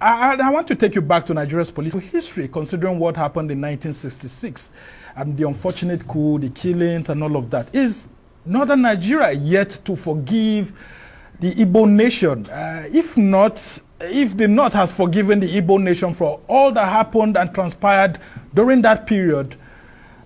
I want to take you back to Nigeria's political history, considering what happened in 1966 and the unfortunate coup, the killings, and all of that. Is Northern Nigeria yet to forgive the Igbo nation? If the North has forgiven the Igbo nation for all that happened and transpired during that period,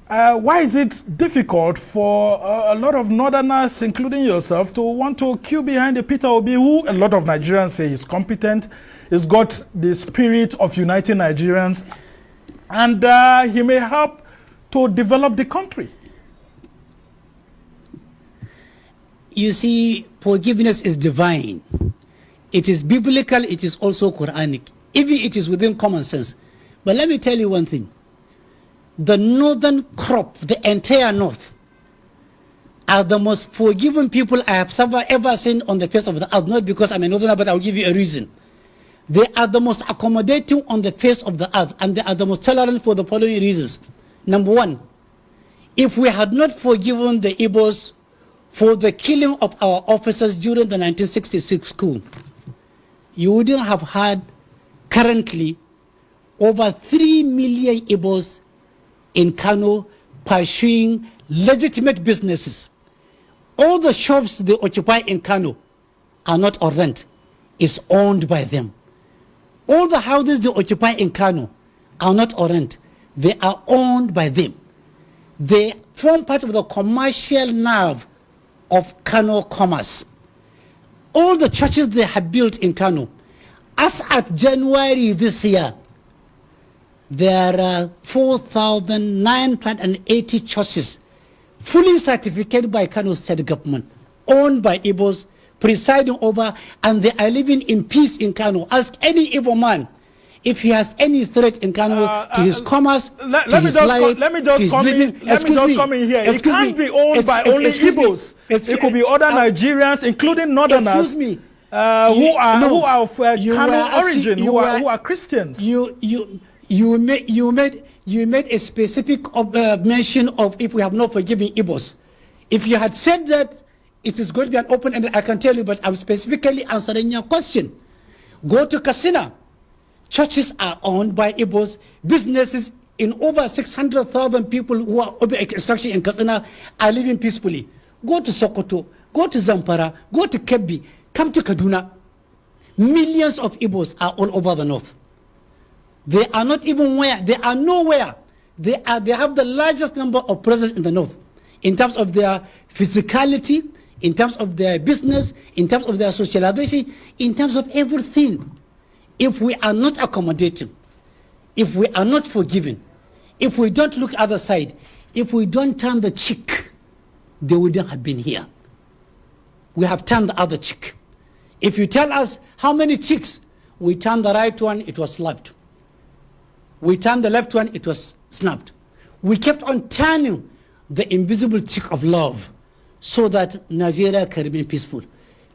why is it difficult for a lot of Northerners, including yourself, to want to queue behind a Peter Obi, who a lot of Nigerians say is competent, he's got the spirit of uniting Nigerians, and he may help to develop the country? You see, forgiveness is divine. It is biblical, it is also Quranic. Even it is within common sense. But let me tell you one thing. The northern crop, the entire north, are the most forgiving people I have ever seen on the face of the earth. Not because I'm a northerner, but I'll give you a reason. They are the most accommodating on the face of the earth, and they are the most tolerant for the following reasons. Number one, if we had not forgiven the Igbos for the killing of our officers during the 1966 coup, you wouldn't have had currently over 3 million Igbos in Kano pursuing legitimate businesses. All the shops they occupy in Kano are not on rent, it's owned by them. All the houses they occupy in Kano are not on rent, they are owned by them. They form part of the commercial nerve of Kano commerce. All the churches they have built in Kano, as at January this year, there are 4,980 churches fully certificated by Kano state government, owned by Igbos, presiding over, and they are living in peace in Kano. Ask any Igbo man if he has any threat in Kano to his commerce, to his life, let me just come in here. It can't be owned by only Igbos. It could be other Nigerians, including Northerners, who are of Kano origin, who are Christians. You made a specific mention of if we have not forgiven Igbos. If you had said that, it is going to be an open-ended, I can tell you, but I'm specifically answering your question. Go to Katsina. Churches are owned by Igbos. Businesses in over 600,000 people who are under construction in Katsina are living peacefully. Go to Sokoto, go to Zamfara, go to Kebbi, come to Kaduna. Millions of Igbos are all over the north. They are not even where, they are nowhere. They have the largest number of presence in the north in terms of their physicality, in terms of their business, in terms of their socialization, in terms of everything. If we are not accommodating, if we are not forgiving, if we don't look other side, if we don't turn the cheek, they wouldn't have been here. We have turned the other cheek. If you tell us how many cheeks, we turned the right one, it was slapped. We turned the left one, it was snapped. We kept on turning the invisible cheek of love so that Nigeria can remain peaceful.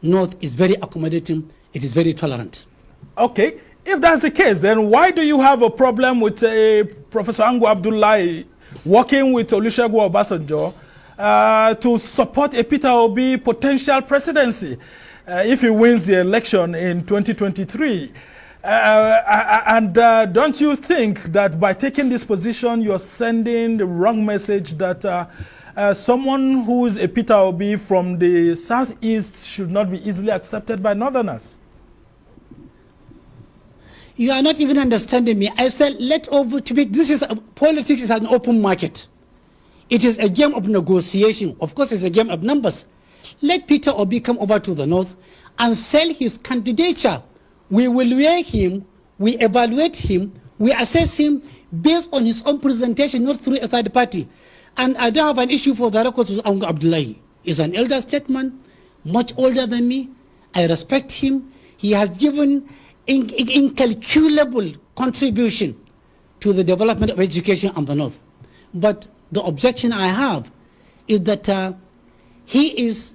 North is very accommodating, it is very tolerant. Okay, if that's the case, then why do you have a problem with Professor Ango Abdullahi working with Olusegun Obasanjo to support a Peter Obi potential presidency if he wins the election in 2023? Don't you think that by taking this position, you're sending the wrong message that someone who is a Peter Obi from the southeast should not be easily accepted by Northerners? You are not even understanding me. I said, politics is an open market. It is a game of negotiation. Of course, it's a game of numbers. Let Peter Obi come over to the north and sell his candidature. We will weigh him, we evaluate him, we assess him based on his own presentation, not through a third party. And I don't have an issue for the records with Ango Abdullahi. He's an elder statesman, much older than me. I respect him. He has given incalculable contribution to the development of education in the north. But the objection I have is that he is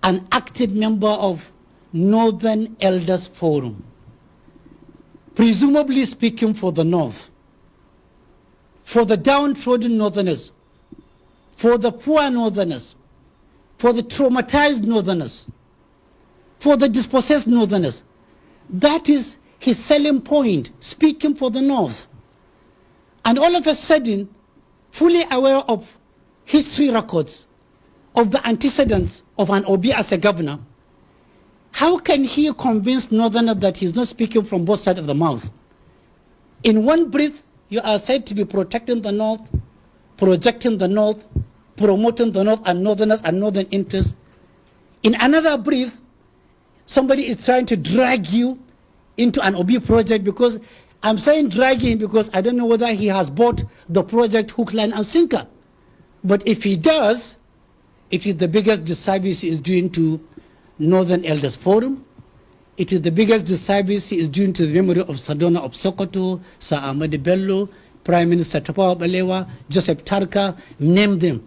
an active member of Northern Elders Forum, presumably speaking for the north, for the downtrodden northerners, for the poor northerners, for the traumatized northerners, for the dispossessed northerners. That is his selling point, speaking for the North. And all of a sudden, fully aware of history records, of the antecedents of an Obi as a governor, how can he convince Northerners that he's not speaking from both sides of the mouth? In one breath, you are said to be protecting the North, projecting the North, promoting the North and Northerners and Northern interests. In another breath, somebody is trying to drag you into an Obi project, because I'm saying dragging because I don't know whether he has bought the project hook, line and sinker. But if he does, it is the biggest disservice he is doing to Northern Elders Forum. It is the biggest disservice he is doing to the memory of Sardauna of Sokoto, Sir Ahmadu Bello, Prime Minister Tafawa Balewa, Joseph Tarka, name them.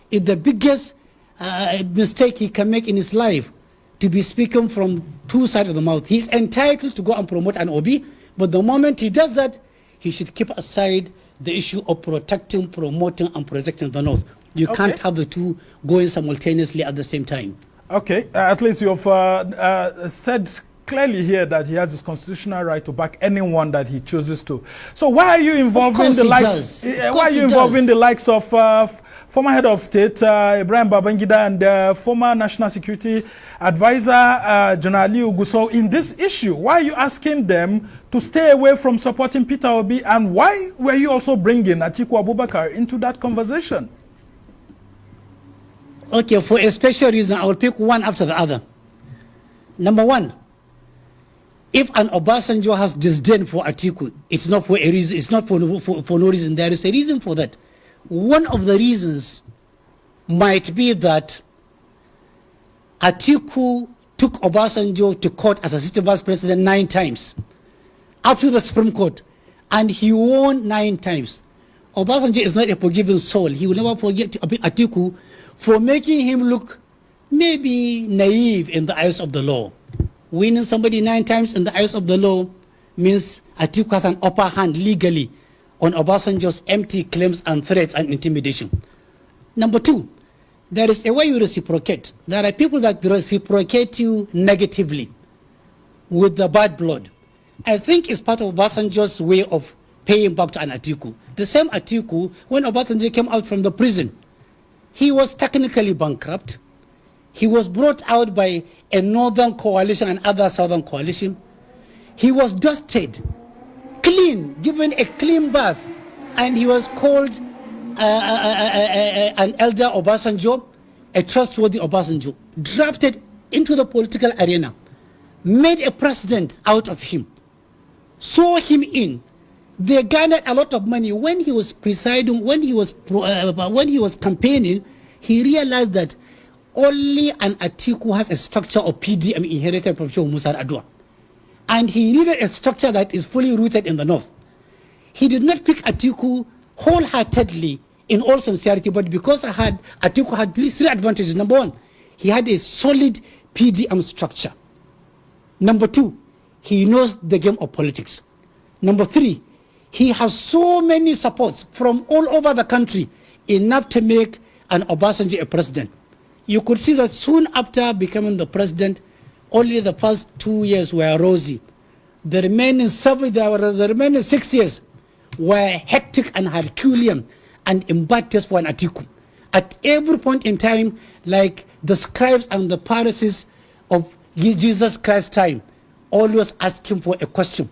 It's the biggest mistake he can make in his life, to be speaking from two sides of the mouth. He's entitled to go and promote an Obi, but the moment he does that, he should keep aside the issue of protecting, promoting, and protecting the North. You can't have the two going simultaneously at the same time. Okay, at least you've said clearly here that he has this constitutional right to back anyone that he chooses to. So why are you involving the likes? Why are you involving the likes of former head of state Ibrahim Babangida and former national security advisor General Ali Uguso in this issue? Why are you asking them to stay away from supporting Peter Obi, and why were you also bringing Atiku Abubakar into that conversation? Okay, for a special reason, I will pick one after the other. Number one, if an Obasanjo has disdain for Atiku, it's not for a reason. It's not for no reason. There is a reason for that. One of the reasons might be that Atiku took Obasanjo to court as assistant vice president 9 times, up to the Supreme Court, and he won 9 times. Obasanjo is not a forgiving soul. He will never forget Atiku for making him look maybe naive in the eyes of the law. Winning somebody 9 times in the eyes of the law means Atiku has an upper hand legally on Obasanjo's empty claims and threats and intimidation. Number 2, there is a way you reciprocate. There are people that reciprocate you negatively with the bad blood. I think it's part of Obasanjo's way of paying back to an Atiku. The same Atiku, when Obasanjo came out from the prison, he was technically bankrupt. He was brought out by a northern coalition and other southern coalition. He was dusted, clean, given a clean bath, and he was called an elder Obasanjo, a trustworthy Obasanjo, drafted into the political arena, made a president out of him, saw him in. They garnered a lot of money. When he was presiding, when he was campaigning, he realized that only an Atiku has a structure of PDM inherited from Shehu Musa Adua. And he needed a structure that is fully rooted in the North. He did not pick Atiku wholeheartedly in all sincerity, but because Atiku had 3 advantages. Number 1, he had a solid PDM structure. Number 2, he knows the game of politics. Number 3, he has so many supports from all over the country, enough to make an Obasanjo a president. You could see that soon after becoming the president, only the first 2 years were rosy. The remaining 6 years were hectic and Herculean and embarked for an Atiku. At every point in time, like the scribes and the Pharisees of Jesus Christ's time, always asking for a question.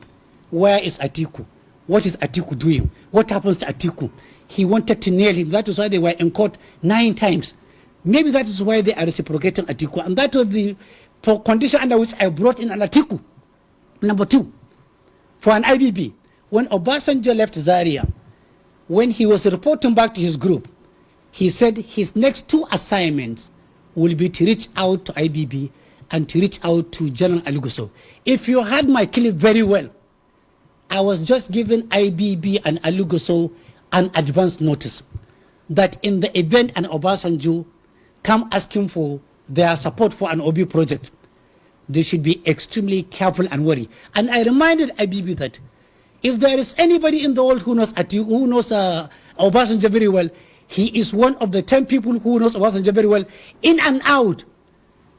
Where is Atiku? What is Atiku doing? What happens to Atiku? He wanted to nail him. That is why they were in court 9 times. Maybe that is why they are reciprocating Atiku. And that was the condition under which I brought in an Atiku. Number 2, for an IBB, when Obasanjo left Zaria, when he was reporting back to his group, he said his next 2 assignments will be to reach out to IBB and to reach out to General Ali Uguso. If you had my clip very well, I was just giving IBB and Ali Uguso an advance notice that in the event an Obasanjo come asking for their support for an Obi project, they should be extremely careful and wary. And I reminded IBB that if there is anybody in the world who knows Obasanjo very well, he is one of the 10 people who knows Obasanjo very well, in and out,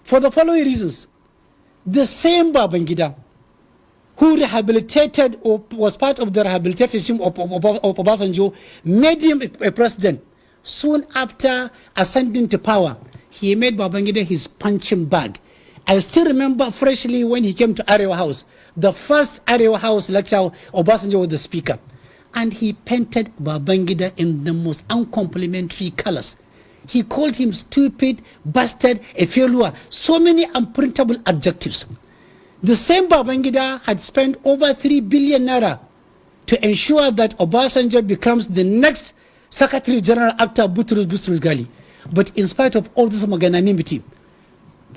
for the following reasons. The same Babangida who rehabilitated or was part of the rehabilitation of Obasanjo, made him a president. Soon after ascending to power, he made Babangida his punching bag. I still remember freshly when he came to Arewa House, the first Arewa House lecture, Obasanjo was the speaker. And he painted Babangida in the most uncomplimentary colors. He called him stupid, bastard, a failure, so many unprintable adjectives. The same Babangida had spent over 3 billion naira to ensure that Obasanjo becomes the next Secretary General after Boutros Ghali. But in spite of all this magnanimity,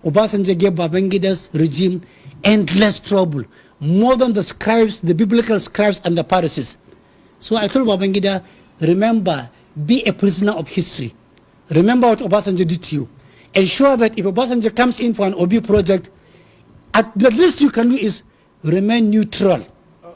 Obasanjo gave Babangida's regime endless trouble, more than the scribes, the biblical scribes and the Pharisees. So I told Babangida, remember, be a prisoner of history. Remember what Obasanjo did to you. Ensure that if Obasanjo comes in for an OB project, at the least you can do is remain neutral.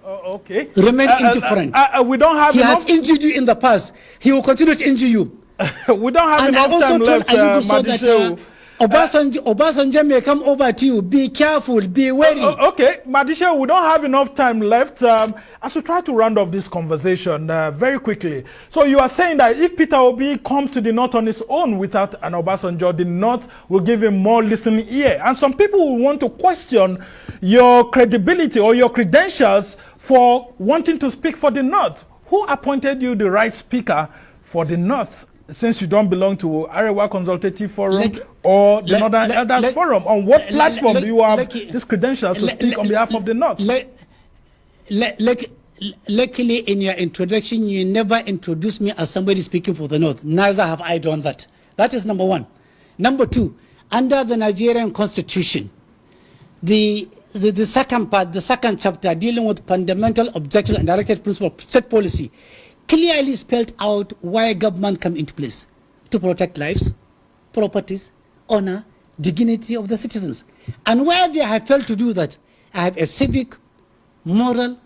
Okay. Remain indifferent. We don't have He enough... has injured you in the past. He will continue to injure you. We don't have And enough I also time told left, Ayubu so that Madishehu. Obasanjo may come over to you. Be careful, be wary. Okay, Madishehu, we don't have enough time left. I should try to round off this conversation very quickly. So you are saying that if Peter Obi comes to the North on his own without an Obasanjo, the North will give him more listening ear. And some people will want to question your credibility or your credentials for wanting to speak for the North. Who appointed you the right speaker for the North? Since you don't belong to Arewa Consultative Forum or the Northern Elders Forum, on what platform do you have these credentials to speak on behalf of the North? Luckily, in your introduction, you never introduced me as somebody speaking for the North. Neither have I done that. That is number one. Number two, under the Nigerian Constitution, the second part, the second chapter dealing with fundamental objectives and directed principles of state policy, clearly spelled out why government come into place: to protect lives, properties, honor, dignity of the citizens. And where they have failed to do that, I have a civic, moral,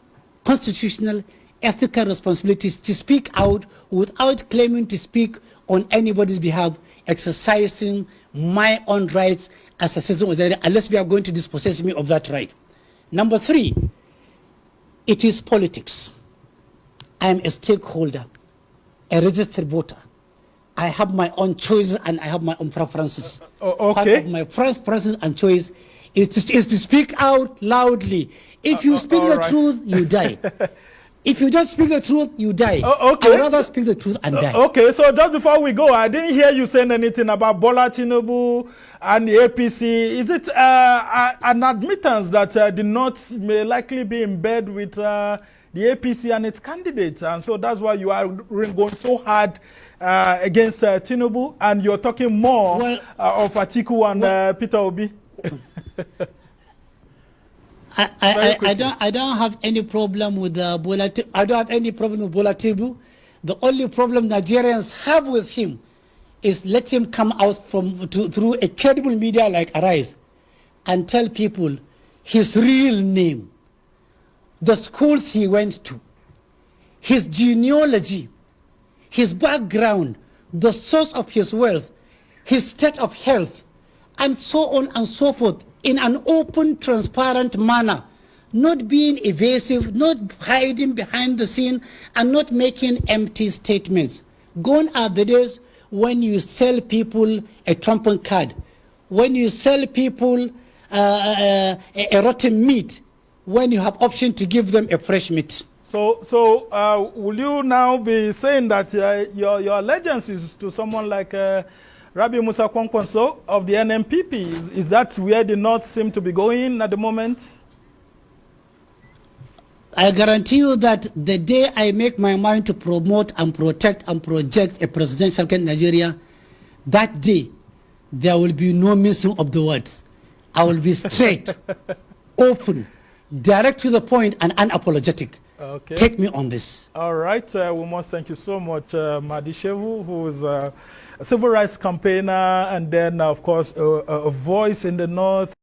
constitutional, ethical responsibility to speak out without claiming to speak on anybody's behalf, exercising my own rights as a citizen of Nigeria, unless we are going to dispossess me of that right. Number three, it is politics. I am a stakeholder, a registered voter. I have my own choices and I have my own preferences. Okay. Part of my preferences and choice is to speak out loudly. If you speak the truth, you die. If you don't speak the truth, you die. Okay. I would rather speak the truth and die. Okay, so just before we go, I didn't hear you saying anything about Bola Tinubu and the APC. Is it an admittance that the North may likely be in bed with the APC and its candidates, and so that's why you are going so hard against Tinubu, and you're talking more of Atiku and Peter Obi? I don't have any problem with Bola. I don't have any problem with Bola Tinubu. The only problem Nigerians have with him is let him come out through a credible media like Arise and tell people his real name, the schools he went to, his genealogy, his background, the source of his wealth, his state of health, and so on and so forth, in an open, transparent manner, not being evasive, not hiding behind the scene, and not making empty statements. Gone are the days when you sell people a trumpet card, when you sell people a rotten meat, when you have option to give them a fresh meat. So will you now be saying that your allegiance is to someone like Rabi Musa Kwankwaso of the NMPP? Is that where the North seem to be going at the moment? I guarantee you that the day I make my mind to promote and protect and project a presidential candidate in Nigeria, that day there will be no missing of the words. I will be straight, open, direct to the point, and unapologetic. Okay. Take me on this. All right. We must thank you so much, Madishehu, who is a civil rights campaigner and then, of course, a voice in the North.